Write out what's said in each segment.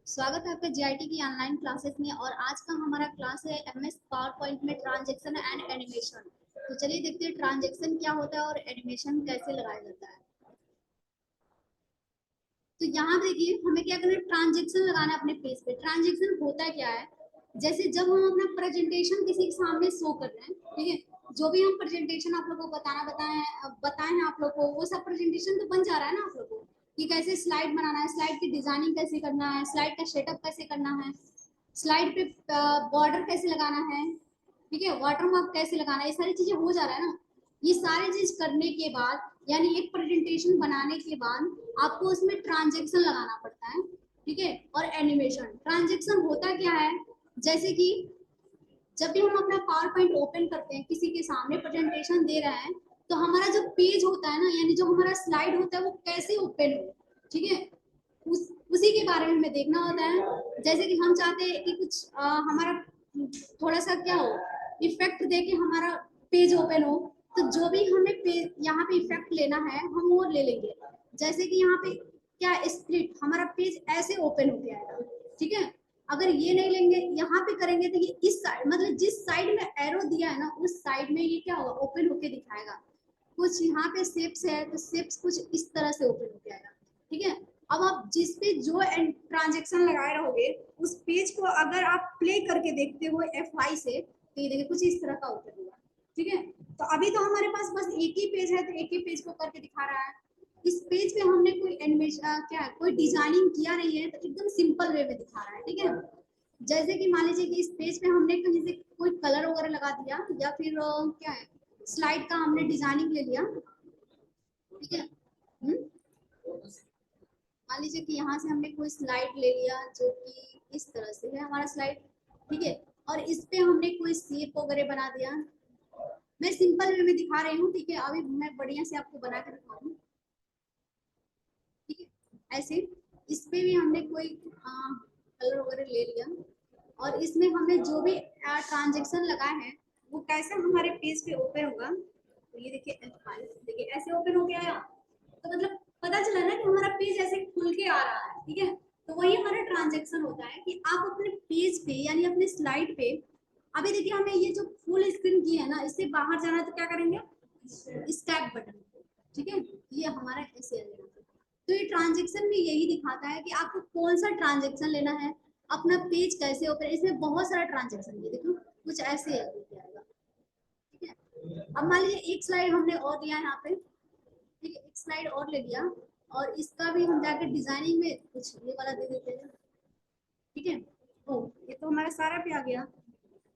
स्वागत है आपका जीआईटी की ऑनलाइन क्लासेस में। और आज का हमारा क्लास है एमएस पावर पॉइंट में ट्रांजैक्शन एंड एनिमेशन। तो चलिए देखते हैं ट्रांजैक्शन क्या होता है और एनिमेशन कैसे लगाया जाता है। तो यहाँ देखिए हमें क्या करना है, ट्रांजैक्शन लगाना है अपने पेज पे। ट्रांजैक्शन होता क्या है, जैसे जब हम अपना प्रेजेंटेशन किसी के सामने शो कर रहे हैं, ठीक है, जो भी हम प्रेजेंटेशन आप लोगों को बताए हैं आप लोग को, वो सब प्रेजेंटेशन तो बन जा रहा है ना आप लोग को, कि कैसे स्लाइड बनाना है, स्लाइड की डिजाइनिंग कैसे करना है, स्लाइड का सेटअप कैसे करना है, स्लाइड पे बॉर्डर कैसे लगाना है, ठीक है, वाटरमार्क कैसे लगाना है, ये सारी चीजें हो जा रहा है ना। ये सारी चीज करने के बाद, यानी एक प्रेजेंटेशन बनाने के बाद आपको उसमें ट्रांजैक्शन लगाना पड़ता है, ठीक है। और एनिमेशन, ट्रांजैक्शन होता क्या है, जैसे कि जब भी हम अपना पावर पॉइंट ओपन करते हैं, किसी के सामने प्रेजेंटेशन दे रहे हैं, तो हमारा जो पेज होता है ना, यानी जो हमारा स्लाइड होता है, वो कैसे ओपन हो, ठीक है, उसी के बारे में हमें देखना होता है। जैसे कि हम चाहते हैं कि कुछ हमारा थोड़ा सा क्या हो, इफेक्ट दे के हमारा पेज ओपन हो, तो जो भी हमें यहाँ पे इफेक्ट लेना है हम वो ले लेंगे। जैसे कि यहाँ पे क्या, स्प्लिट, हमारा पेज ऐसे ओपन हो जाएगा, ठीक है। अगर ये नहीं लेंगे, यहाँ पे करेंगे, तो ये इस साइड, मतलब जिस साइड में एरो दिया है ना, उस साइड में ये क्या होगा, ओपन होके दिखाएगा। कुछ यहाँ पे शेप्स है, तो शेप्स कुछ इस तरह से ओपन होके आएगा, ठीक है। अब आप जिस पे जो ट्रांजेक्शन लगाए रहोगे, उस पेज को अगर आप प्ले करके देखते हो F5 से, तो ये देखिए कुछ इस तरह का ओपन होगा, ठीक है। तो अभी तो हमारे पास बस एक ही पेज है, तो एक ही पेज को करके दिखा रहा है। इस पेज पे हमने कोई एनिमेशन क्या कोई डिजाइनिंग किया नहीं है, तो एकदम सिंपल वे में दिखा रहा है, ठीक है। जैसे कि मान लीजिए कि इस पेज पे हमने कहीं से कोई कलर वगैरह लगा दिया, या फिर क्या है, स्लाइड का हमने डिजाइनिंग ले लिया, ठीक है। मान लीजिए कि यहाँ से हमने कोई स्लाइड ले लिया जो कि इस तरह से है हमारा स्लाइड, ठीक है। और इस पे हमने कोई शेप वगैरह बना दिया। मैं सिंपल वे में दिखा रही हूँ, ठीक है, अभी मैं बढ़िया से आपको बना के दिखाऊंगी, ठीक है। ऐसे इस पे भी हमने कोई कलर वगैरह ले लिया, और इसमें हमने जो भी ट्रांजेक्शन लगाए हैं, वो कैसे हमारे पेज पे ओपन होगा। तो ये देखिए देखिए ऐसे ओपन हो गया, तो मतलब पता चला ना कि हमारा पेज ऐसे खुल के आ रहा है, ठीक है। तो वही हमारा ट्रांजेक्शन होता है कि आप अपने पेज पे यानी अपने स्लाइड पे, अभी देखिए हमें ये जो फुल स्क्रीन की है ना, इससे बाहर जाना है तो क्या करेंगे, स्टैप बटन, ठीक है, ये हमारा ऐसे आ जाएगा। तो ये ट्रांजेक्शन में यही दिखाता है कि आपको कौन सा ट्रांजेक्शन लेना है, अपना पेज कैसे ओपन, इसमें बहुत सारा ट्रांजेक्शन है, देखो कुछ ऐसे है, ठीक है। अब मान लीजिए एक स्लाइड हमने और लिया है यहाँ पे, ठीक है, एक स्लाइड और ले लिया, और इसका भी हम जाके डिजाइनिंग में कुछ ये वाला दे देते हैं, ठीक है। ओ, ये तो हमारा सारा पे आ गया।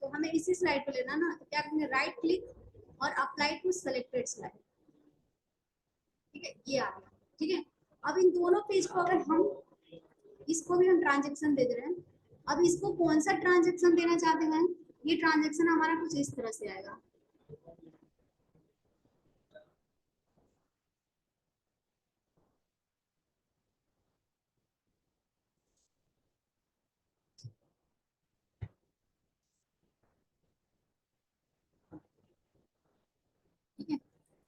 तो हमें इसी स्लाइड पे लेना ना, तो क्या करेंगे, राइट क्लिक और अप्लाई टू सेलेक्टेड स्लाइड, ठीक है, ये आ गया, ठीक है। अब इन दोनों पेज को अगर हम, इसको भी हम ट्रांजेक्शन दे दे रहे हैं, अब इसको कौन सा ट्रांजेक्शन देना चाहते हैं, ये ट्रांजेक्शन हमारा कुछ इस तरह से आएगा, ठीक है।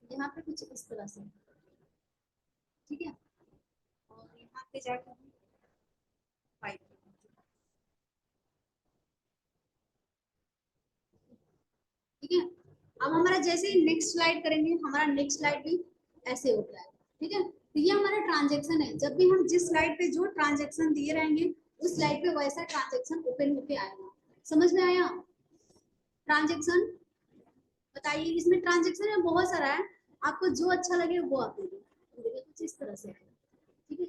यहाँ पे कुछ इस तरह से, ठीक है। और यहाँ पे जाकर फाइव, ठीक है। अब हमारा जैसे ही नेक्स्ट स्लाइड करेंगे, हमारा नेक्स्ट स्लाइड भी ऐसे होता है, ठीक है। तो ये हमारा ट्रांजेक्शन है, जब भी हम जिस स्लाइड पे जो ट्रांजेक्शन दिए रहेंगे, उस स्लाइड पे वैसा ट्रांजेक्शन ओपन होके आएगा। समझ में आया ट्रांजेक्शन? बताइए, इसमें ट्रांजेक्शन में बहुत सारा है, आपको जो अच्छा लगे वो आप देखिए कुछ इस तरह से, ठीक है।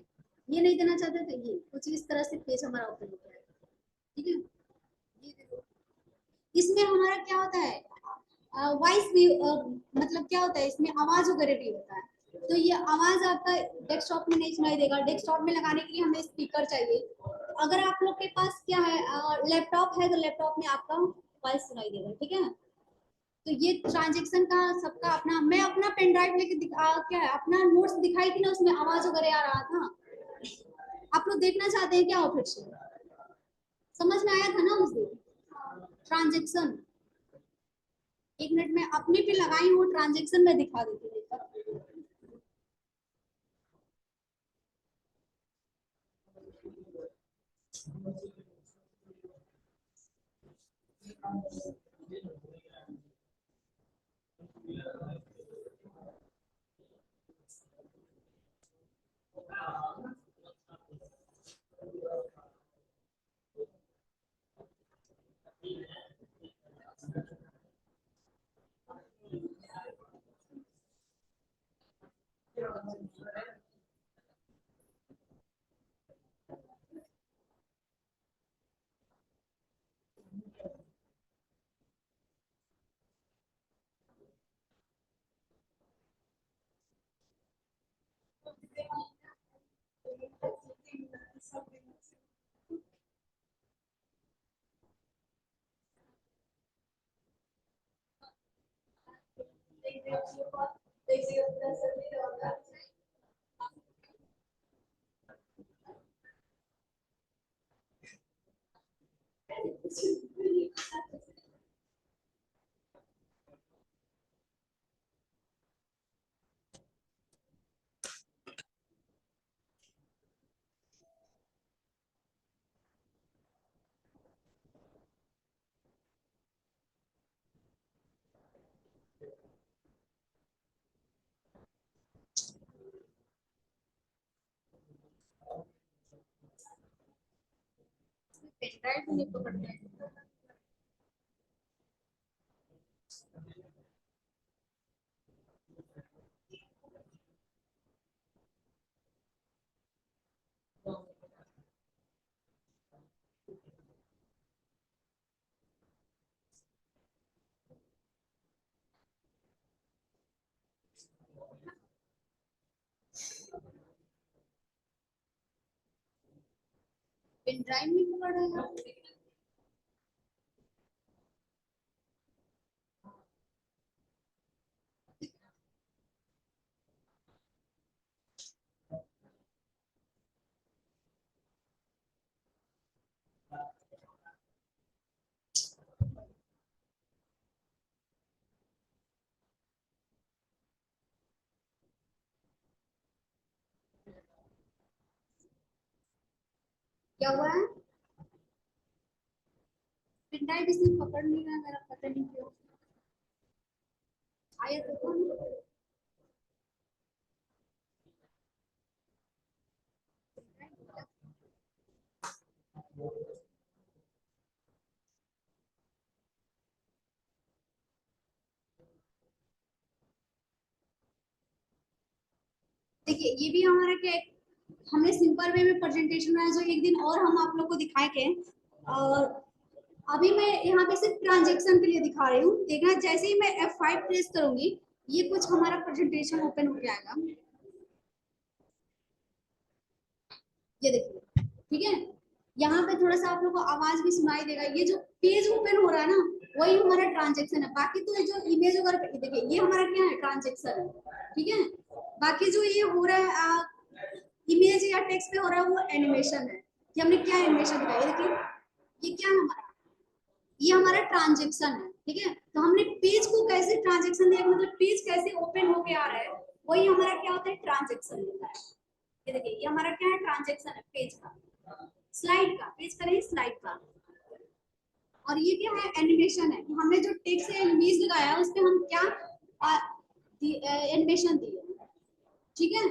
ये नहीं देना चाहते तो ये कुछ इस तरह से पेज हमारा ओपन हो जाएगा, ठीक है। ये देखो, इसमें हमारा क्या होता है, वॉइस भी मतलब क्या होता है, इसमें आवाज वगैरह भी होता है। तो ये आवाज आपका डेस्कटॉप में नहीं सुनाई देगा, डेस्कटॉप में लगाने के लिए हमें स्पीकर चाहिए। अगर आप लोग के पास क्या है, लैपटॉप है, तो लैपटॉप में आपका वॉइस सुनाई देगा, ठीक है। तो ये ट्रांजेक्शन का सबका अपना, मैं अपना पेन ड्राइव लेके क्या है, अपना नोट्स दिखाई थी ना, उसमें आवाज वगैरह आ रहा था। आप लोग देखना चाहते हैं क्या हो फिर से? समझ में आया था ना उस दिन ट्रांजेक्शन? एक मिनट में अपने पे लगाई हूँ ट्रांजेक्शन में दिखा देती हूँ। पेन ड्राइव नहीं पकड़ता है। पेन ड्राइव नहीं पकड़ रहा है। क्या हुआ है? पेन ड्राइव इसने पकड़ नहीं रहा मेरा, पता नहीं क्यों। आया तो कौन? देखिए ये भी हमारा क्या है, हमने सिंपल वे में प्रेजेंटेशन बनाया जो एक दिन और हम आप लोग को दिखाए थे। और अभी मैं यहाँ पे सिर्फ ट्रांजेक्शन के लिए दिखा रही हूँ। देखना जैसे ही मैं F5 प्रेस करूंगी ये कुछ हमारा प्रेजेंटेशन ओपन हो जाएगा। ये देखिए, ठीक है। यहाँ पे थोड़ा सा आप लोग को आवाज भी सुनाई देगा। ये जो पेज ओपन हो रहा है ना वही हमारा ट्रांजेक्शन है। बाकी तो जो इमेज वगैरह देखिए ये हमारा क्या है, ट्रांजेक्शन है, ठीक है। बाकी जो ये हो रहा है इमेज या टेक्स्ट पे हो रहा है वो एनिमेशन है कि हमने क्या एनिमेशन दिखाया। देखिए ये क्या है हमारा, ये हमारा ट्रांजेक्शन है, ठीक है। तो हमने पेज को कैसे ट्रांजेक्शन दिया, मतलब पेज कैसे ओपन होके आ रहा है, वही हमारा क्या होता है, ट्रांजेक्शन होता है। ये देखिए ये हमारा क्या है, ट्रांजेक्शन है पेज का, स्लाइड का, पेज का नहीं स्लाइड का। और ये क्या है, एनिमेशन है कि हमने जो टेक्स्ट या इमेज लगाया उस पे हम क्या एनिमेशन दिए, ठीक है।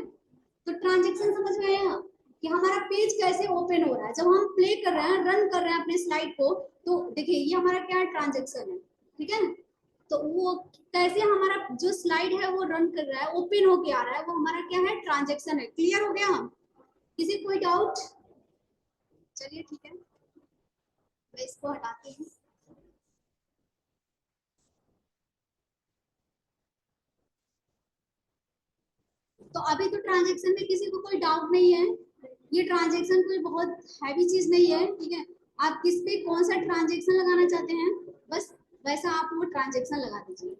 तो ट्रांजेक्शन समझ में आया कि हमारा पेज कैसे ओपन हो रहा है। जब हम प्ले कर रहे हैं, रन कर रहे हैं अपने स्लाइड को, तो देखिए ये हमारा क्या है, ट्रांजेक्शन है, ठीक है। तो वो कैसे हमारा जो स्लाइड है वो रन कर रहा है, ओपन होके आ रहा है, वो हमारा क्या है, ट्रांजेक्शन है। क्लियर हो गया? किसी कोई डाउट? चलिए ठीक है, मैं इसको हटाती हूँ। तो अभी तो ट्रांजेक्शन में किसी को कोई डाउट नहीं है। ये ट्रांजेक्शन कोई बहुत हैवी चीज नहीं है, ठीक है। आप किस पे कौन सा ट्रांजेक्शन लगाना चाहते हैं, बस वैसा आप वो ट्रांजेक्शन लगा दीजिए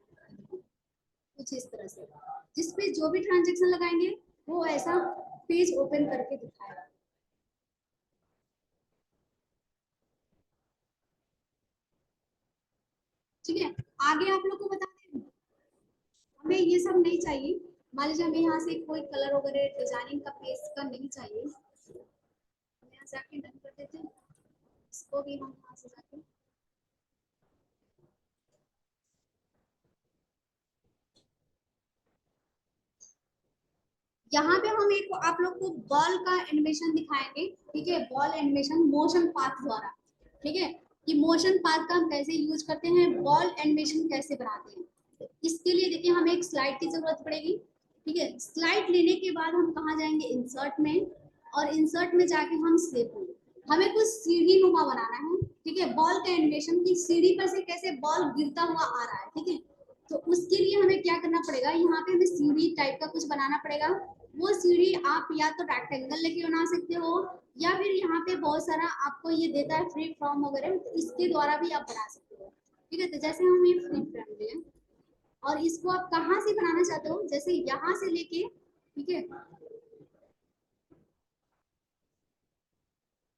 कुछ इस तरह से। जिस पे जो भी ट्रांजेक्शन लगाएंगे वो ऐसा पेज ओपन करके दिखाएगा। ठीक है, आगे आप लोग को बताते हैं। हमें ये सब नहीं चाहिए। मान लीजिए हमें यहाँ से कोई कलर वगैरह डिजाइनिंग का पेज का नहीं चाहिए, जाके डन कर देते हैं, इसको भी हम यहाँ से जाके यहाँ पे हम एक आप लोग को बॉल का एनिमेशन दिखाएंगे, ठीक है, बॉल एनिमेशन मोशन पाथ द्वारा, ठीक है, कि मोशन पाथ का हम कैसे यूज करते हैं, बॉल एनिमेशन कैसे बनाते हैं। तो इसके लिए देखिए हमें एक स्लाइड की जरूरत पड़ेगी, ठीक है, स्लाइड लेने के बाद हम कहाँ जाएंगे, इंसर्ट में, और इंसर्ट में जाके हम सेव होंगे। हमें कुछ सीढ़ी नुमा बनाना है, ठीक है, बॉल का एनिमेशन की सीढ़ी पर से कैसे बॉल गिरता हुआ आ रहा है, ठीक है, तो उसके लिए हमें क्या करना पड़ेगा, यहाँ पे हमें सीढ़ी टाइप का कुछ बनाना पड़ेगा। वो सीढ़ी आप या तो रेक्टेंगल लेके बना सकते हो, या फिर यहाँ पे बहुत सारा आपको ये देता है फ्री फॉर्म वगैरह, तो इसके द्वारा भी आप बना सकते हो, ठीक है। तो जैसे हम ये फ्री फॉर्म लिया और इसको आप कहाँ से बनाना चाहते हो, जैसे यहाँ से लेके, ठीक है,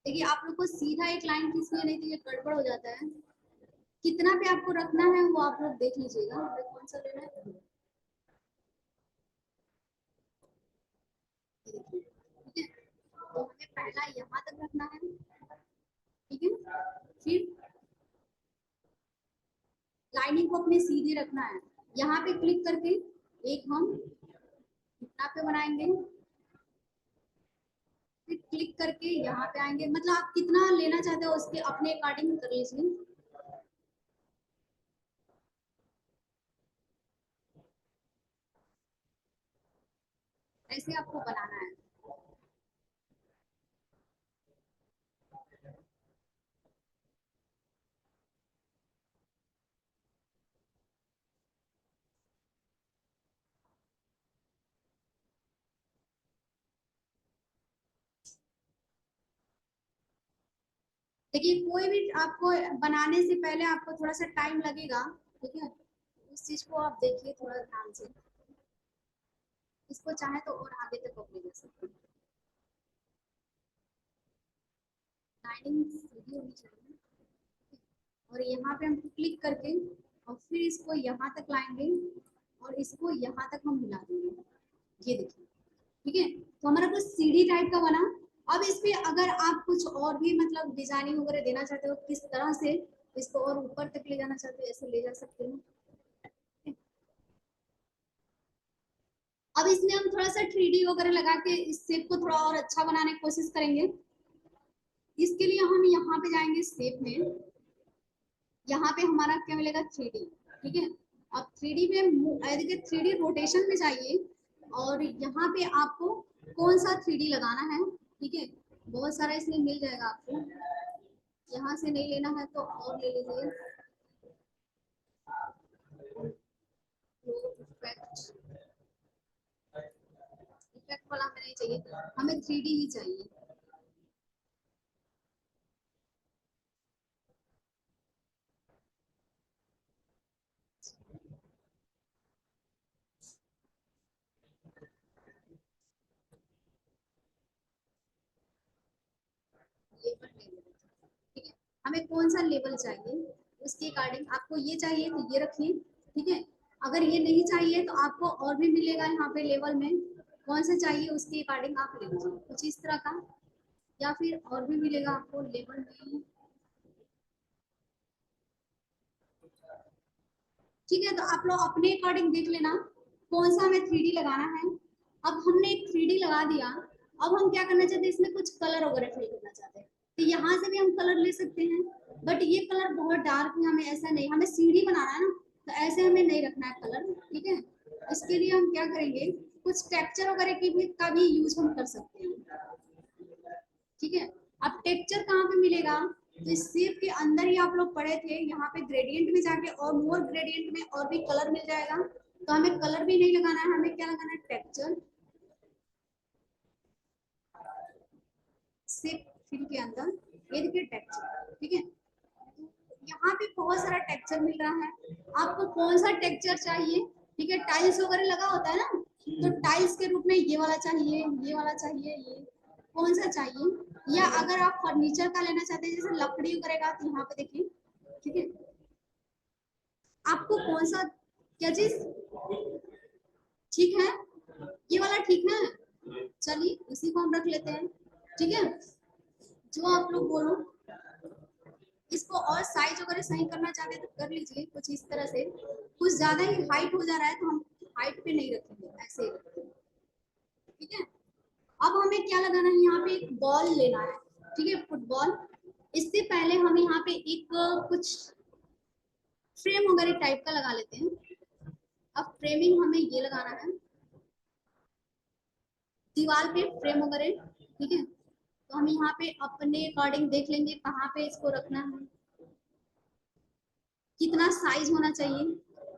देखिए आप लोग को सीधा एक लाइन खींचनी नहीं तो ये गड़बड़ हो जाता है। कितना पे आपको रखना है वो आप लोग देख लीजिएगा, हमें कौन सा लेना है, ठीक है, तो हमें पहला यहाँ तक रखना है, ठीक है, फिर लाइनिंग को अपने सीधी रखना है, यहाँ पे क्लिक करके एक हम यहाँ पे बनाएंगे, फिर क्लिक करके यहाँ पे आएंगे, मतलब आप कितना लेना चाहते हो उसके अपने अकॉर्डिंग कर लीजिए। ऐसे आपको बनाना है। देखिए कोई भी आपको बनाने से पहले आपको थोड़ा सा टाइम लगेगा, ठीक है, उस चीज को आप देखिए थोड़ा ध्यान से, इसको चाहे तो और आगे तक आप ले जा सकते हैं। लाइनिंग सीधी होनी चाहिए, और यहाँ पे हम क्लिक करके और फिर इसको यहाँ तक लाएंगे और इसको यहाँ तक हम हिला देंगे, ये देखिए, ठीक है, तो हमारा कुछ सीढ़ी टाइप का बना। अब इस पे अगर आप कुछ और भी मतलब डिजाइनिंग वगैरह देना चाहते हो, किस तरह से इसको और ऊपर तक ले जाना चाहते हो, ऐसे ले जा सकते हो। अब इसमें हम थोड़ा सा 3D वगैरह लगा के इस शेप को थोड़ा और अच्छा बनाने की कोशिश करेंगे। इसके लिए हम यहाँ पे जाएंगे शेप में, यहाँ पे हमारा क्या मिलेगा, 3D, ठीक है। अब 3D में देखिए 3D रोटेशन में जाइए, और यहाँ पे आपको कौन सा 3D लगाना है, ठीक है, बहुत सारा इसमें मिल जाएगा आपको, यहाँ से नहीं लेना है तो और ले लीजिए। इफेक्ट, इफेक्ट वाला हमें नहीं चाहिए, हमें 3D ही चाहिए। लेबल ले लीजिए, ठीक है, हमें कौन सा लेबल चाहिए उसके अकॉर्डिंग, आपको ये चाहिए तो ये रखिए, ठीक है, अगर ये नहीं चाहिए तो आपको और भी मिलेगा यहाँ पे लेवल में, कौन सा चाहिए उसके अकॉर्डिंग आप ले लीजिए कुछ इस तरह का, या फिर और भी मिलेगा आपको लेवल में, ठीक है, तो आप लोग अपने अकॉर्डिंग देख लेना कौन सा हमें 3D लगाना है। अब हमने एक 3D लगा दिया, अब हम क्या करना चाहते हैं, इसमें कुछ कलर वगैरह फिल करना चाहते हैं, तो यहाँ से भी हम कलर ले सकते हैं, बट ये कलर बहुत डार्क है, हमें ऐसा नहीं, हमें सीढ़ी बनाना है ना, तो ऐसे हमें नहीं रखना है कलर, ठीक है। इसके लिए हम क्या करेंगे, कुछ टेक्सचर वगैरह की भी का भी यूज हम कर सकते हैं, ठीक है। अब टेक्सचर कहाँ पे मिलेगा, तो शेप के अंदर ही आप लोग पढ़े थे, यहाँ पे ग्रेडियंट में जाके और मोर ग्रेडियंट में और भी कलर मिल जाएगा, तो हमें कलर भी नहीं लगाना है, हमें क्या लगाना है, टेक्सचर, शेप फिल के अंदर, ये देखिए टेक्सचर, ठीक है, यहाँ पे बहुत सारा टेक्सचर मिल रहा है, आपको कौन सा टेक्सचर चाहिए, ठीक है, टाइल्स वगैरह लगा होता है ना, तो टाइल्स के रूप में ये वाला चाहिए, ये वाला चाहिए, ये कौन सा चाहिए, या अगर आप फर्नीचर का लेना चाहते हैं जैसे लकड़ी वगैरह का, तो यहाँ पे देखिए, ठीक है, आपको कौन सा, क्या चीज ठीक है, ये वाला ठीक है, चलिए इसी को हम रख लेते हैं, ठीक है। जो आप लोग बोलो। इसको और साइज वगैरह सही करना चाहते हैं तो कर लीजिए कुछ इस तरह से। कुछ ज्यादा ही हाइट हो जा रहा है तो हम हाइट पे नहीं रखेंगे, ऐसे ही रखेंगे। ठीक है। अब हमें क्या लगाना है, यहाँ पे एक बॉल लेना है। ठीक है, फुटबॉल। इससे पहले हम यहाँ पे एक कुछ फ्रेम वगैरह टाइप का लगा लेते हैं। अब फ्रेमिंग हमें ये लगाना है दीवार पे, फ्रेम वगैरह। ठीक है, तो हम यहाँ पे अपने अकॉर्डिंग देख लेंगे कहाँ पे इसको रखना है, कितना साइज होना चाहिए,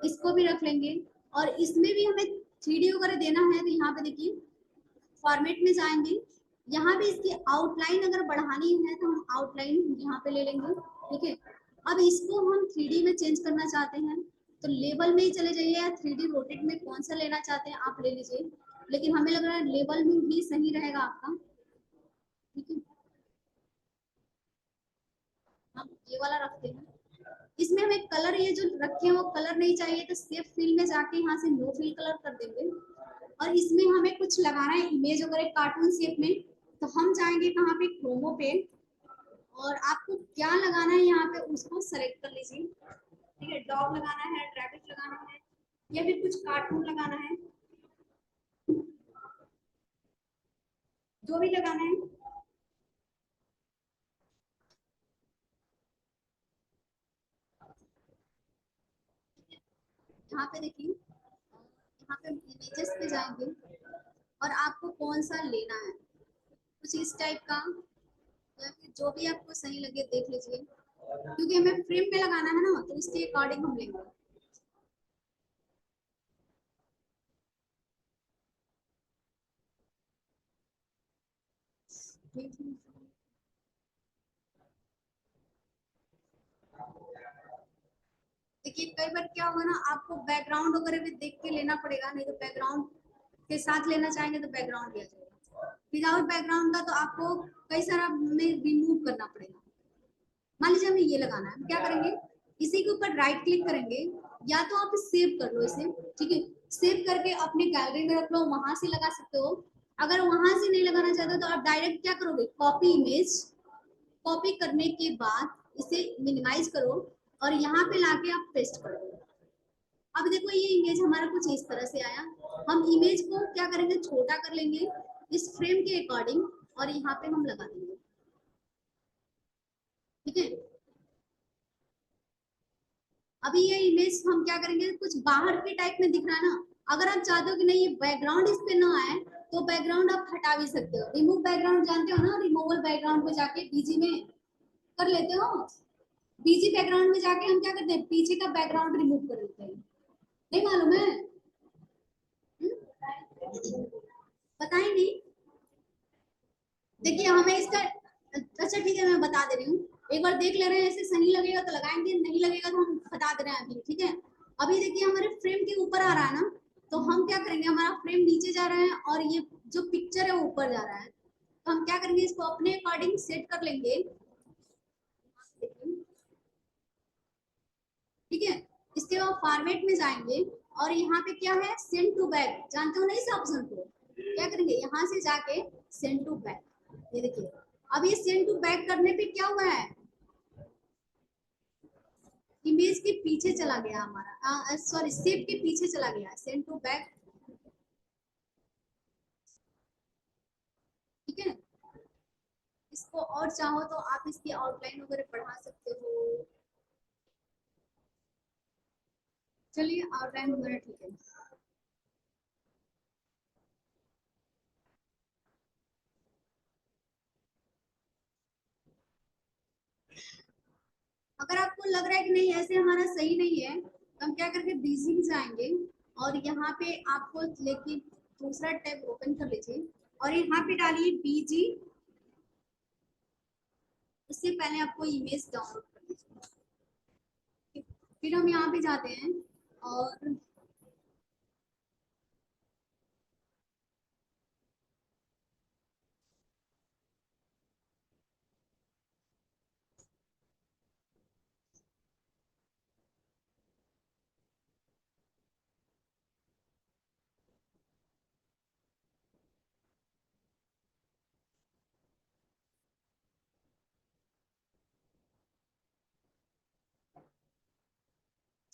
इसको भी रख लेंगे। और इसमें भी हमें 3D वगैरह देना है तो यहाँ पे देखिए फॉर्मेट में जाएंगे। यहाँ पे इसकी आउटलाइन अगर बढ़ानी है तो हम आउटलाइन यहाँ पे ले लेंगे। ठीक है, अब इसको हम 3D में चेंज करना चाहते हैं तो लेवल में ही चले जाइए, या 3D रोटेट में कौन सा लेना चाहते हैं आप ले लीजिए। लेकिन हमें लग रहा है लेवल में ही सही रहेगा आपका। ठीक है, हम ये वाला रखते हैं। इसमें हमें कलर ये जो रखे हैं वो कलर नहीं चाहिए तो सेव फिल में जाके यहाँ से नो फिल कलर कर देंगे। और इसमें हमें कुछ लगाना है इमेज वगैरह कार्टून शेप में, तो हम जाएंगे कहाँ पे, क्रोमो पे। और आपको क्या लगाना है यहाँ पे उसको सेलेक्ट कर लीजिए। ठीक है, डॉग लगाना है, रैबिट लगाना है, या फिर कुछ कार्टून लगाना है, जो भी लगाना है। यहाँ पे देखिए, यहाँ पे इमेजेस पे जाएंगे और आपको कौन सा लेना है, कुछ इस टाइप का, या फिर जो भी आपको सही लगे देख लीजिए। क्योंकि हमें फ्रेम पे लगाना है ना तो इसके अकॉर्डिंग हम लेंगे। देखिए कई बार क्या होगा ना, आपको बैकग्राउंड वगैरह भी देख के लेना पड़ेगा, नहीं तो बैकग्राउंड के साथ लेना चाहेंगे तो बैकग्राउंड दिया जाएगा। विदाउट बैकग्राउंड का तो आपको कई सारा में रिमूव करना पड़ेगा। मान लीजिए हमें ये लगाना है, हम क्या करेंगे, इसी के ऊपर राइट क्लिक करेंगे, या तो आप सेव कर लो इसे। ठीक है, सेव करके अपने गैलरी में रख लो, वहां से लगा सकते हो। अगर वहां से नहीं लगाना चाहते हो तो आप डायरेक्ट क्या करोगे, कॉपी इमेज। कॉपी करने के बाद इसे मिनिमाइज करो और यहाँ पे लाके आप पेस्ट करो। अब देखो ये इमेज हमारा कुछ इस तरह से आया। हम इमेज को क्या करेंगे, छोटा कर लेंगे इस फ्रेम के अकॉर्डिंग, और यहाँ पे हम लगा देंगे। ठीक है, अभी ये इमेज हम क्या करेंगे, कुछ बाहर के टाइप में दिख रहा है ना। अगर आप चाहते हो कि नहीं ये बैकग्राउंड इस पे ना आए तो बैकग्राउंड आप हटा भी सकते हो। रिमूव बैकग्राउंड जानते हो ना, रिमूवल बैकग्राउंड पे जाके बीजी में कर लेते हो। बीजी बैकग्राउंड में जाके हम क्या करते हैं, पीछे का बैकग्राउंड रिमूव कर लेते हैं। नहीं मालूम है? पता ही नहीं। देखिए हमें इसका, अच्छा ठीक है मैं बता दे रही हूँ। एक बार देख ले रहे हैं, ऐसे सही लगेगा तो लगाएंगे, नहीं लगेगा तो हम बता दे रहे हैं अभी। ठीक है, अभी देखिए हमारे फ्रेम के ऊपर आ रहा है ना, तो हम क्या करेंगे, हमारा फ्रेम नीचे जा रहा है और ये जो पिक्चर है वो ऊपर जा रहा है, तो हम क्या करेंगे, इसको अपने अकॉर्डिंग सेट कर लेंगे। ठीक है, इसके बाद फॉर्मेट में जाएंगे और यहाँ पे क्या है, सेंड टू बैक, जानते हो ना इस ऑप्शन को। क्या करेंगे, यहाँ से जाके सेंड टू बैक, ये देखिए। अब ये सेंड टू बैक करने पे क्या हुआ है, इमेज के पीछे चला गया हमारा, सॉरी शेप के पीछे चला गया, सेंड टू बैक। ठीक है, इसको और चाहो तो आप इसकी आउटलाइन वगैरह बढ़ा सकते हो। चलिए आउटलाइन वगैरह ठीक है। अगर आपको लग रहा है कि नहीं ऐसे हमारा सही नहीं है तो हम क्या करके बीजिंग जाएंगे और यहाँ पे आपको लेके दूसरा टैब ओपन कर लीजिए और यहाँ पे डालिए बीजी। उससे पहले आपको इमेज डाउनलोड कर लीजिए। फिर हम यहाँ पे जाते हैं और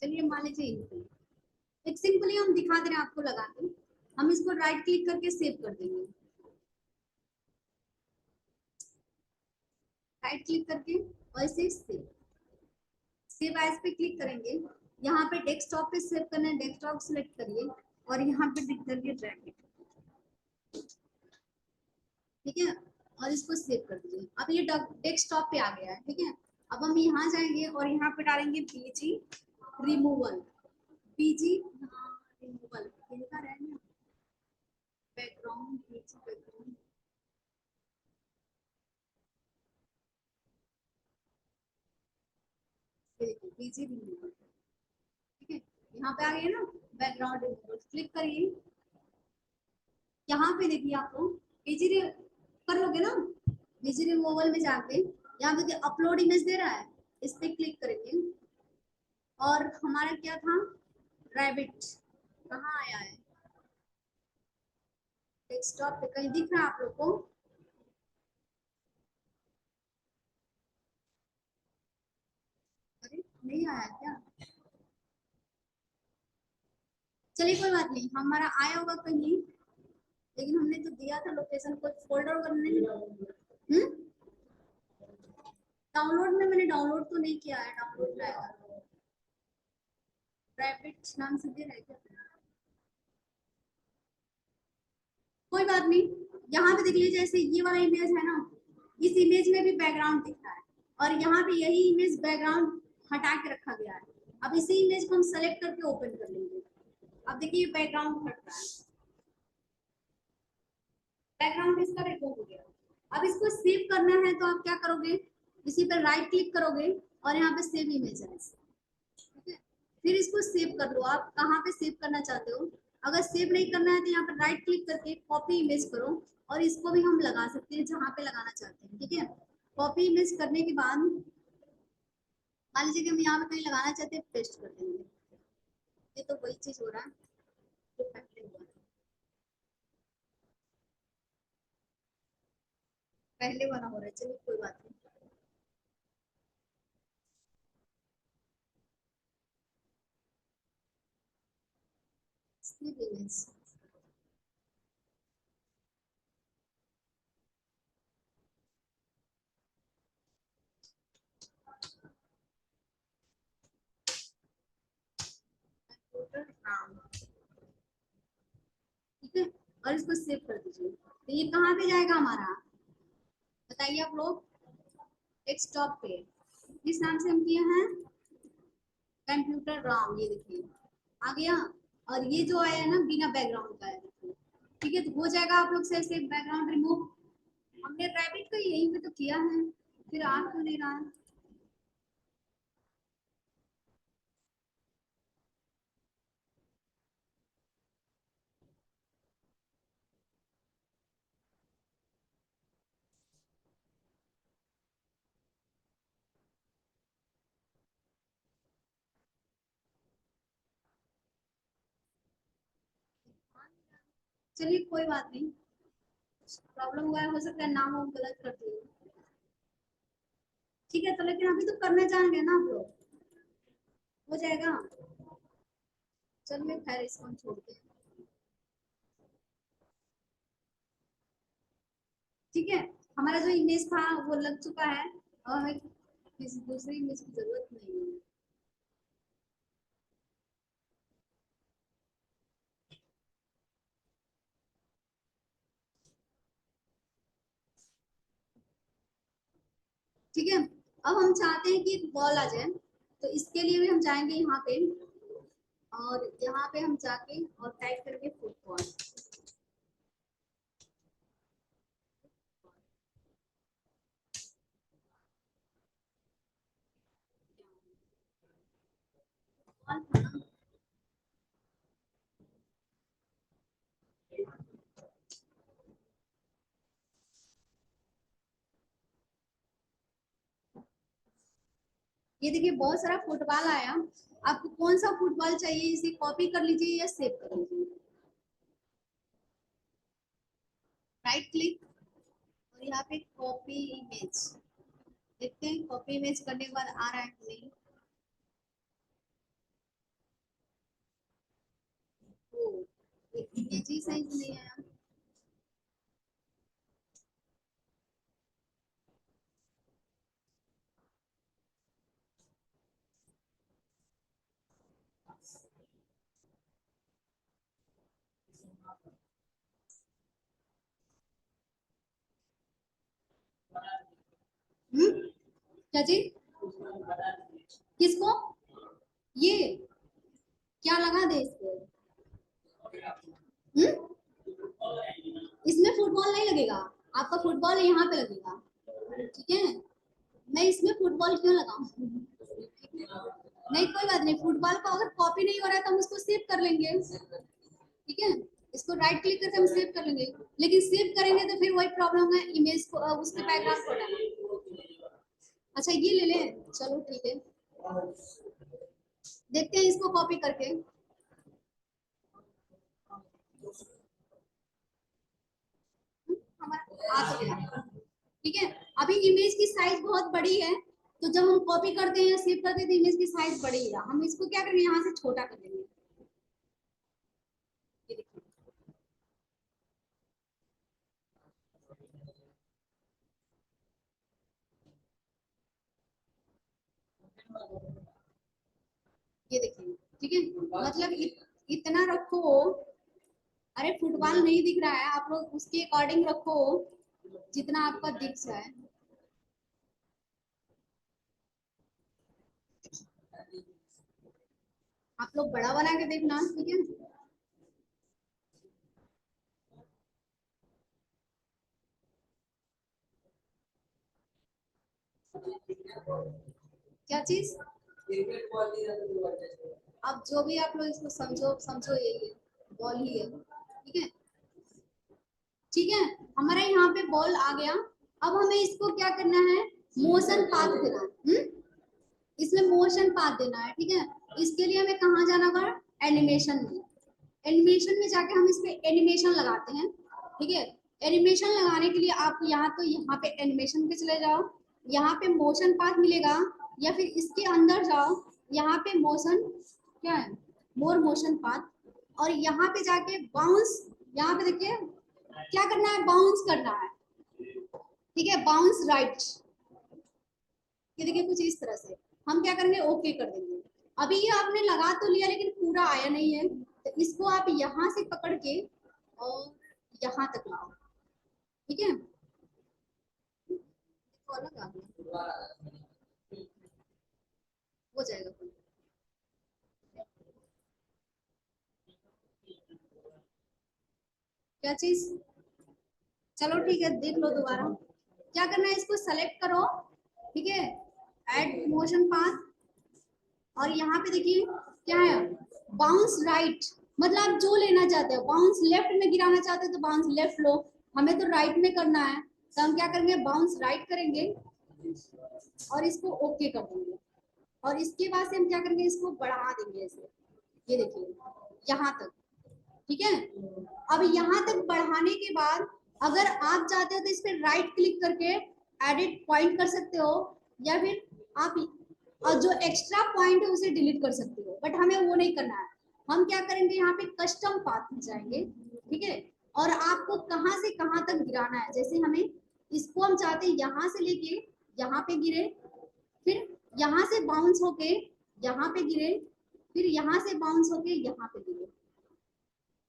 चलिए मान लीजिए एक सिंपली हम दिखा दे रहे हैं आपको लगा के, हम इसको राइट क्लिक करके सेव कर देंगे। राइट क्लिक करके और इसे सेव एज पे क्लिक करेंगे। यहाँ पे डेस्कटॉप पे सेव करना है, डेस्कटॉप सिलेक्ट करिए और यहाँ पे क्लिक करके ड्रैग इट, ठीक है, और इसको सेव कर दीजिए। अब ये डेस्कटॉप पे आ गया है, ठीक है। अब हम यहाँ जाएंगे और यहाँ पे डालेंगे पीजी रिमूवल, पीजी रिमूवल लिखा रहेगा, background PG background, PG removal, ठीक है। यहाँ पे आ गया ना बैकग्राउंड रिमूवल, क्लिक करिए। यहाँ पे देखिए आपको पीजी कर लोगे ना, पीजी रिमूवल में जाके यहाँ पे अपलोड इमेज दे रहा है, इस पे क्लिक करेंगे और हमारा क्या था रैबिट, कहाँ आया है डेस्कटॉप पे, कहीं दिख रहा है आप लोग को? अरे नहीं आया क्या? चलिए कोई बात नहीं, हमारा आया होगा कहीं, लेकिन हमने तो दिया था लोकेशन, कोई फोल्डर करने हम्म डाउनलोड में मैंने डाउनलोड तो नहीं किया है, डाउनलोड लाएगा रैबिट नाम से दे रहा है क्या? कोई बात नहीं, यहाँ पे देख लीजिए जैसे ये वाला इमेज है ना, इस इमेज में भी बैकग्राउंड दिख रहा है और यहाँ पे यही इमेज बैकग्राउंड हटा के रखा गया है। अब इसी इमेज को हम सेलेक्ट करके ओपन कर लेंगे। अब देखिए बैकग्राउंड हट रहा है, बैकग्राउंड इसका रिमूव हो गया। अब इसको सेव करना है तो आप क्या करोगे, इसी पर राइट क्लिक करोगे और यहाँ पे सेव इमेज है, ठीक है। फिर इसको सेव कर लो, आप कहाँ पे सेव करना चाहते हो। अगर सेव नहीं करना है तो यहाँ पर राइट क्लिक करके कॉपी इमेज करो और इसको भी हम लगा सकते हैं जहाँ पे लगाना चाहते हैं, ठीक है। कॉपी इमेज करने के बाद मान लीजिए कि हम यहाँ पे कहीं लगाना चाहते हैं, पेस्ट कर देंगे। ये तो वही चीज हो रहा है जो पहले हुआ था, पहले वाला हो रहा है, चलिए कोई बात नहीं। सेव इमेज, नाम, ठीक है, और इसको सेव कर दीजिए। तो ये कहाँ पे जाएगा हमारा, बताइए आप लोग, डेस्कटॉप पे किस नाम से हम किए हैं, कंप्यूटर राम, ये देखिए आ गया। और ये जो आया है ना बिना बैकग्राउंड का है, ठीक है, तो हो जाएगा आप लोग से ऐसे बैकग्राउंड रिमूव। हमने रैबिट का यहीं पे तो किया है, फिर आ क्यों नहीं रहा है? चलिए कोई बात नहीं, प्रॉब्लम हुआ है, हो सकता है नाम हम गलत कर दिए, ठीक है। तो लेकिन अभी तो करने जाएंगे ना आप लोग, हो जाएगा। चलिए खैर इसको हम छोड़ते हैं, ठीक है। हमारा जो इमेज था वो लग चुका है और हमें किसी दूसरी इमेज की जरूरत नहीं है। ठीक है, अब हम चाहते हैं कि एक बॉल आ जाए, तो इसके लिए भी हम जाएंगे यहाँ पे और यहाँ पे हम जाके और टाइप करके फुटबॉल, ये देखिए बहुत सारा फुटबॉल आया। आपको कौन सा फुटबॉल चाहिए, इसे कॉपी कर लीजिए या सेव कर लीजिए, राइट क्लिक और यहाँ पे कॉपी इमेज, देखते हैं कॉपी इमेज करने के बाद आ रहा है कि नहीं। ये चीज सही से नहीं आया। क्या चीज? किसको? ये क्या लगा दे इस पे? हम्म? इसमें फुटबॉल नहीं लगेगा, आपका फुटबॉल यहाँ पे लगेगा, ठीक है। मैं इसमें फुटबॉल क्यों लगाऊं? नहीं कोई बात नहीं, फुटबॉल को अगर कॉपी नहीं हो रहा है तो हम उसको सेव कर लेंगे, ठीक है। इसको राइट क्लिक करके हम सेव कर लेंगे, लेकिन सेव करेंगे तो फिर वही प्रॉब्लम है, इमेज को उसके बैकग्राउंड को हटाना। अच्छा ये ले लें, चलो ठीक है, देखते हैं इसको कॉपी करके। हमारा आ तो गया, ठीक है। अभी इमेज की साइज बहुत बड़ी है, तो जब हम कॉपी करते हैं सेव करते हैं तो इमेज की साइज बढ़ेगी, हम इसको क्या करेंगे यहाँ से छोटा कर देंगे। ये देखिए, ये देखिए, ठीक है। मतलब इतना रखो, अरे फुटबॉल नहीं दिख रहा है, आप लोग उसके अकॉर्डिंग रखो जितना आपका दिख जाए। आप लोग बड़ा बना के देखना, ठीक है। क्या चीज? अब जो भी आप लोग इसको समझो समझो, यही है, बॉल ही है, ठीक है। ठीक है, हमारे यहाँ पे बॉल आ गया। अब हमें इसको क्या करना है, मोशन पाथ देना है। इसमें मोशन पाथ देना है, ठीक है। इसके लिए हमें कहाँ जाना होगा, एनिमेशन में। एनिमेशन में जाके हम इस पे एनिमेशन लगाते हैं, ठीक है। एनिमेशन लगाने के लिए आप यहाँ तो यहाँ पे एनिमेशन पे चले जाओ, यहाँ पे मोशन पाथ मिलेगा, या फिर इसके अंदर जाओ, यहाँ पे मोशन क्या है, मोर मोशन पाथ, और यहाँ पे जाके बाउंस, यहाँ पे देखिए क्या करना है, बाउंस करना है, ठीक है, बाउंस राइट। ये देखिए कुछ इस तरह से हम क्या करेंगे, ओके कर देंगे। अभी ये आपने लगा तो लिया लेकिन पूरा आया नहीं है, तो इसको आप यहाँ से पकड़ के और यहाँ तक लाओ, ठीक है। तो अलग आ गया, हो जाएगा कोई। क्या चीज? चलो ठीक है, देख लो दोबारा। क्या करना है, इसको सेलेक्ट करो, ठीक है, ऐड मोशन पाथ, और यहाँ पे देखिए क्या है, बाउंस राइट। मतलब आप जो लेना चाहते हो, बाउंस लेफ्ट में गिराना चाहते हो तो बाउंस लेफ्ट लो, हमें तो राइट में करना है, तो हम क्या करेंगे, बाउंस राइट करेंगे और इसको ओके कर देंगे। और इसके बाद से हम क्या करेंगे, इसको बढ़ा देंगे ऐसे, ये देखिए यहाँ तक, ठीक है। अब यहाँ तक बढ़ाने के बाद अगर आप चाहते हो तो इस पर राइट क्लिक करके एडिट पॉइंट कर सकते हो, या फिर आप और जो एक्स्ट्रा पॉइंट है उसे डिलीट कर सकते हो, बट हमें वो नहीं करना है। हम क्या करेंगे, यहाँ पे कस्टम पाथ में जाएंगे, ठीक है। और आपको कहाँ से कहाँ तक गिराना है, जैसे हमें इसको हम चाहते हैं यहाँ से लेके यहाँ पे गिरे, फिर यहाँ से बाउंस होके यहाँ पे गिरे, फिर यहाँ से बाउंस होके यहाँ पे गिरे,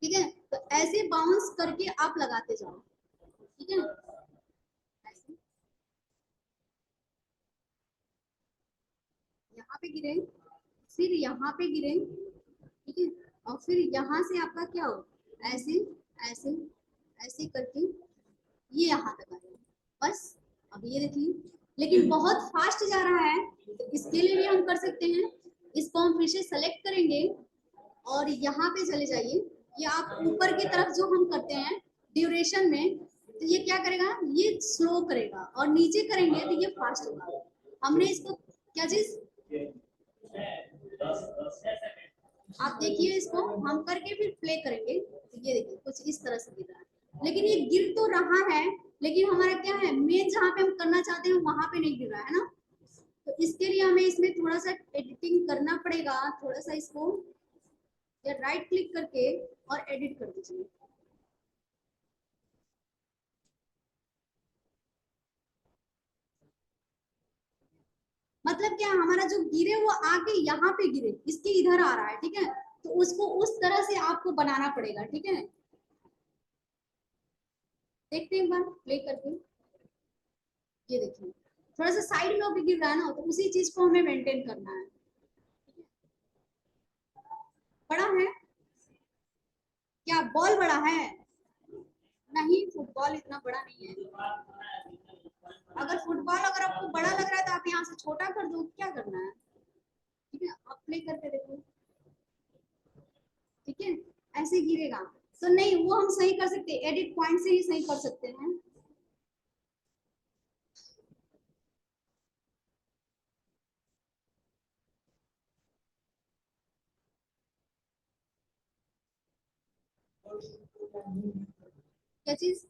ठीक है। तो ऐसे बाउंस करके आप लगाते जाओ, ठीक है। ऐसे यहाँ पे गिरे, फिर यहाँ पे गिरे, ठीक है। और फिर यहाँ से आपका क्या हो, ऐसे ऐसे ऐसे करके ये यहाँ तक आ जाए, बस। अब ये देखिए, लेकिन बहुत फास्ट जा रहा है, तो इसके लिए भी हम कर सकते हैं, इसको हम फिर से सेलेक्ट करेंगे और यहाँ पे चले जाइए। ये आप ऊपर की तरफ जो हम करते हैं ड्यूरेशन में, तो ये क्या करेगा, ये स्लो करेगा, और नीचे करेंगे तो ये फास्ट होगा। हमने इसको क्या चीज, आप देखिए इसको हम करके फिर प्ले करेंगे, तो ये देखिए कुछ इस तरह से गिर रहा है, लेकिन ये गिर तो रहा है, लेकिन हमारा क्या है, मेन जहाँ पे हम करना चाहते हैं वहां पे नहीं गिर रहा है ना। तो इसके लिए हमें इसमें थोड़ा सा एडिटिंग करना पड़ेगा, थोड़ा सा इसको या राइट क्लिक करके और एडिट कर दीजिए। मतलब क्या, हमारा जो गिरे वो आके यहाँ पे गिरे, इसके इधर आ रहा है, ठीक है, तो उसको उस तरह से आपको बनाना पड़ेगा, ठीक है। देखते हैं एक बार प्ले करके। ये देखिए थोड़ा सा साइड में होकर गिर रहा है ना, तो उसी चीज को हमें मेंटेन करना है। बड़ा है क्या, बॉल बड़ा है? नहीं, फुटबॉल इतना बड़ा नहीं है। अगर फुटबॉल अगर आपको बड़ा लग रहा है तो आप यहाँ से छोटा कर दो, क्या करना है, ठीक है। आप प्ले करके देखो, ठीक है, ऐसे गिरेगा। तो नहीं, वो हम सही कर सकते, एडिट पॉइंट से ही सही कर सकते हैं। क्या चीज?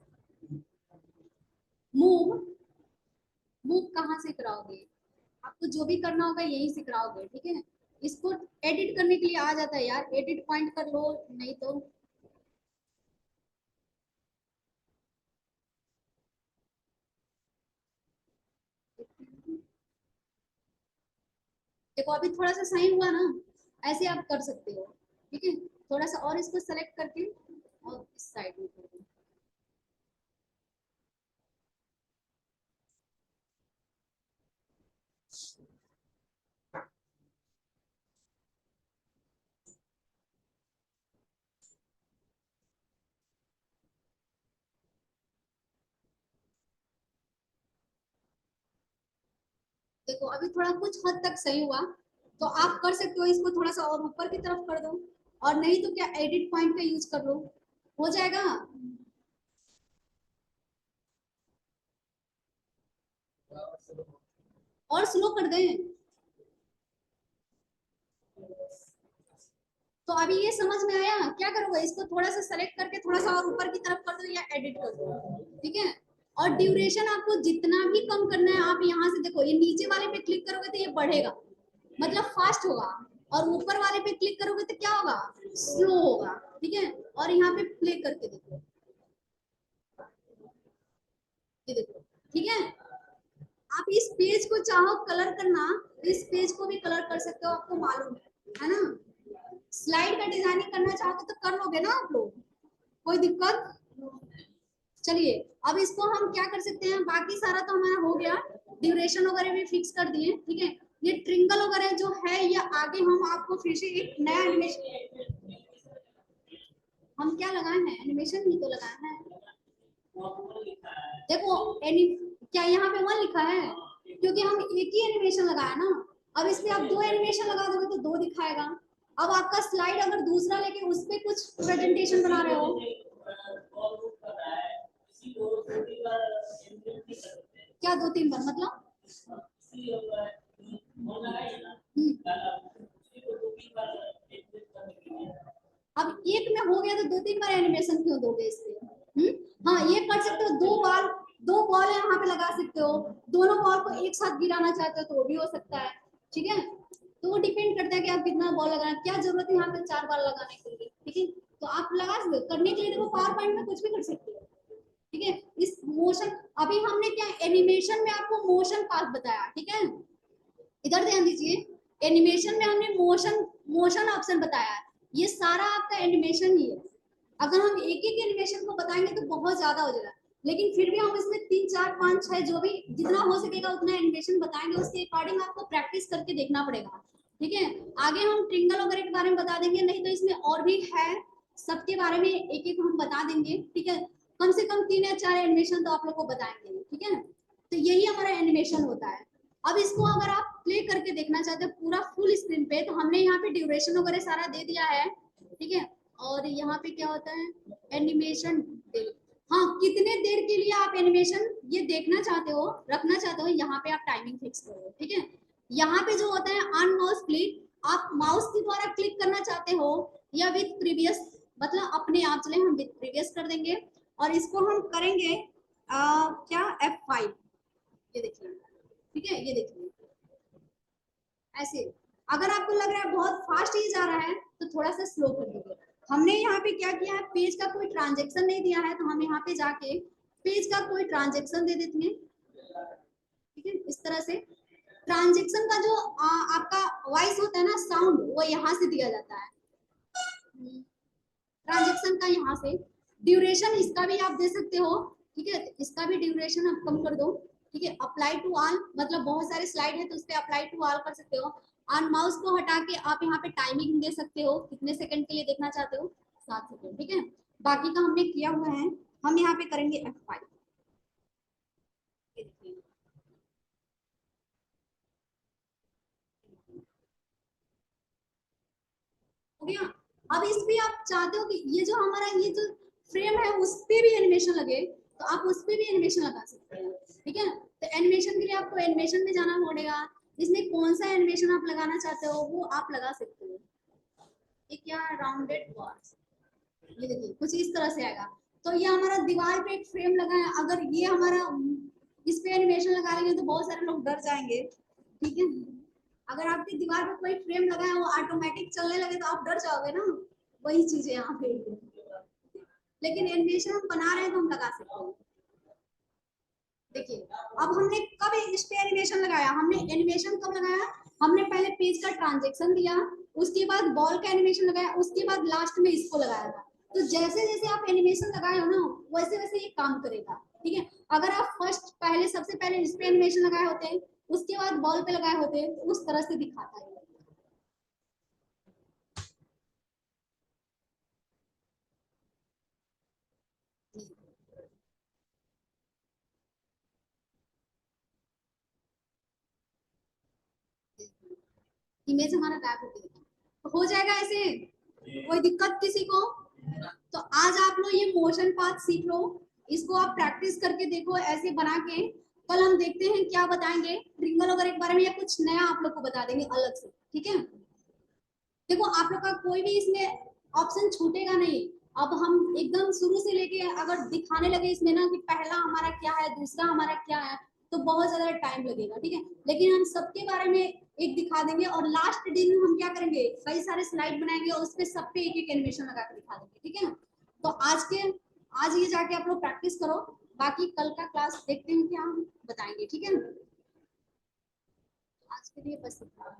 मूव? मूव कहाँ से कराओगे? आपको जो भी करना होगा यही से कराओगे, ठीक है। इसको एडिट करने के लिए आ जाता है यार, एडिट पॉइंट कर लो, नहीं तो देखो अभी थोड़ा सा सही हुआ ना, ऐसे आप कर सकते हो, ठीक है। थोड़ा सा और इसको सेलेक्ट करके और इस साइड में कर दो। देखो अभी थोड़ा कुछ हद तक सही हुआ, तो आप कर सकते हो इसको थोड़ा सा और ऊपर की तरफ कर दो, और नहीं तो क्या एडिट पॉइंट का यूज कर लो, हो जाएगा। और स्लो कर दें। तो अभी ये समझ में आया, क्या करोगे, इसको थोड़ा सा सेलेक्ट करके थोड़ा सा और ऊपर की तरफ कर दो या एडिट कर दो, ठीक है। और ड्यूरेशन आपको जितना भी कम करना है, आप यहाँ से देखो, ये नीचे वाले पे क्लिक करोगे तो ये बढ़ेगा, मतलब फास्ट होगा, और ऊपर वाले पे क्लिक करोगे तो क्या होगा, स्लो होगा, ठीक है। और यहाँ पे प्ले करके देखो, ये देखो, ठीक है। आप इस पेज को चाहो कलर करना, इस पेज को भी कलर कर सकते हो, आपको मालूम है ना। स्लाइड का डिजाइनिंग करना चाहोगे तो कर लोगे ना आप लोग, कोई दिक्कत? चलिए, अब इसको हम क्या कर सकते हैं, बाकी सारा तो हमारा हो गया, ड्यूरेशन वगैरह भी फिक्स कर दिए, ठीक है। ये ट्रिंगल वगैरह जो है, ये आगे हम आपको फिर से एक नया एनिमेशन, हम क्या लगाए हैं, एनिमेशन ही तो लगाए हैं। देखो एनि क्या यहाँ पे 1 लिखा है, क्योंकि हम एक ही एनिमेशन लगाया ना। अब इसमें आप 2 एनिमेशन लगा दोगे तो 2 दिखाएगा। अब आपका स्लाइड अगर दूसरा लेके उस पे कुछ प्रेजेंटेशन बना रहे हो, क्या 2-3 बार मतलब? अब एक में हो गया तो 2-3 बार एनिमेशन क्यों दोगे इससे? हाँ, ये कर सकते हो, 2 बार 2 बॉल यहाँ पे लगा सकते हो, दोनों बॉल को एक साथ गिराना चाहते हो तो वो भी हो सकता है, ठीक है। तो वो डिपेंड करता है कि आप कितना बॉल लगाना, क्या जरूरत है यहाँ पे 4 बार लगाने के लिए, ठीक है। तो आप लगा सकते हो, करने के लिए देखो पावर पॉइंट में कुछ भी कर सकते हो, ठीक है। इस मोशन, अभी हमने क्या एनिमेशन में आपको मोशन पार्ट बताया, ठीक है। इधर ध्यान दीजिए, एनिमेशन में हमने मोशन मोशन ऑप्शन बताया है, ये सारा आपका एनिमेशन ही है। अगर हम एक एक एनिमेशन को बताएंगे तो बहुत ज्यादा हो जाएगा, लेकिन फिर भी हम इसमें 3 4 5 6 जो भी जितना हो सकेगा उतना एनिमेशन बताएंगे, उसके अकॉर्डिंग आपको प्रैक्टिस करके देखना पड़ेगा, ठीक है। आगे हम ट्रिंगल वगैरह के बारे में बता देंगे, नहीं तो इसमें और भी है, सबके बारे में एक एक हम बता देंगे, ठीक है। कम से कम 3 या 4 एनिमेशन तो आप लोग को बताएंगे, ठीक है। तो यही हमारा एनिमेशन होता है। अब इसको अगर आप प्ले करके देखना चाहते हो पूरा फुल स्क्रीन पे, तो हमने यहाँ पे ड्यूरेशन वगैरह सारा दे दिया है, ठीक है। और यहाँ पे क्या होता है, एनिमेशन, हाँ कितने देर के लिए आप एनिमेशन ये देखना चाहते हो, रखना चाहते हो, यहाँ पे आप टाइमिंग फिक्स करो, ठीक है। यहाँ पे जो होता है ऑन माउस क्लिक, आप माउस के द्वारा क्लिक करना चाहते हो या विद प्रीवियस, मतलब अपने आप, चले हम विद प्रीवियस कर देंगे, और इसको हम करेंगे क्या F5, ये देखिए, ठीक है, ये देखिए ऐसे। अगर आपको लग रहा है बहुत फास्ट ही जा रहा है, तो थोड़ा सा स्लो कर दीजिए। हमने यहाँ पे क्या किया है, पेज का कोई ट्रांजेक्शन नहीं दिया है, तो हम यहाँ पे जाके पेज का कोई ट्रांजेक्शन दे देते हैं। ठीक है, इस तरह से ट्रांजेक्शन का जो आपका वॉइस होता है ना, साउंड, वो यहाँ से दिया जाता है ट्रांजेक्शन का, यहाँ से। ड्यूरेशन इसका भी आप दे सकते हो, ठीक है, इसका भी ड्यूरेशन आप कम कर दो। ठीक है, अप्लाई टू ऑल, मतलब बहुत सारे स्लाइड है तो उस पर अप्लाई टू ऑल कर सकते हो। और माउस को हटा के आप यहाँ पे टाइमिंग दे सकते हो, कितने सेकंड के लिए देखना चाहते हो, 7 सेकंड। ठीक है, बाकी का हमने किया हुआ है। हम यहाँ पे करेंगे F5। हो गया। अब इस पे आप चाहते हो कि ये जो हमारा ये जो फ्रेम है उस पे भी एनिमेशन लगे, तो आप उस पे भी एनिमेशन लगा सकते हैं। ठीक है, तो एनिमेशन के लिए आपको एनिमेशन में जाना पड़ेगा। इसमें कौन सा एनिमेशन आप लगाना चाहते हो वो आप लगा सकते हो। ये क्या है, राउंडेड बॉक्स, ये देखिए कुछ इस तरह से आएगा। तो ये हमारा दीवार पे एक फ्रेम लगा है, अगर ये हमारा इस पे एनिमेशन लगा लेंगे तो बहुत सारे लोग डर जाएंगे। ठीक है, अगर आपकी दीवार पे कोई फ्रेम लगा है वो ऑटोमेटिक चलने लगे तो आप डर जाओगे ना, वही चीज है यहाँ पे। लेकिन एनिमेशन हम बना रहे हैं तो हम लगा सकते हैं। देखिए, अब हमने कब इस पे एनिमेशन लगाया, हमने एनिमेशन कब लगाया, हमने पहले पेज का ट्रांजेक्शन दिया, उसके बाद बॉल का एनिमेशन लगाया, उसके बाद लास्ट में इसको लगाया था। तो जैसे जैसे आप एनिमेशन लगाए हो ना, वैसे वैसे ये काम करेगा। ठीक है, अगर आप फर्स्ट पहले सबसे पहले इस पे एनिमेशन लगाए होते, उसके बाद बॉल पे लगाए होते, तो उस तरह से दिखाता है। इमेज हमारा गायब हो गया, तो हो जाएगा ऐसे, कोई दिक्कत किसी को। तो आज आप लोग ये मोशन पाथ सीख लो, इसको आप प्रैक्टिस करके देखो ऐसे बना के। कल हम देखते हैं क्या बताएंगे ट्रिंगल वगैरह के बारे में, या कुछ नया आप लोग को बता देंगे अलग से। ठीक है, देखो आप लोग का कोई भी इसमें ऑप्शन छूटेगा नहीं। अब हम एकदम शुरू से लेके अगर दिखाने लगे इसमें ना कि पहला हमारा क्या है, दूसरा हमारा क्या है, तो बहुत ज्यादा टाइम लगेगा। ठीक है, लेकिन हम सबके बारे में एक दिखा देंगे, और लास्ट दिन हम क्या करेंगे, कई सारे स्लाइड बनाएंगे और उस पे सब पे एक एक एनिमेशन लगा के दिखा देंगे। ठीक है ना, तो आज ये जाके आप लोग प्रैक्टिस करो, बाकी कल का क्लास देखते हैं क्या हम बताएंगे। ठीक है ना, आज के लिए बस इतना।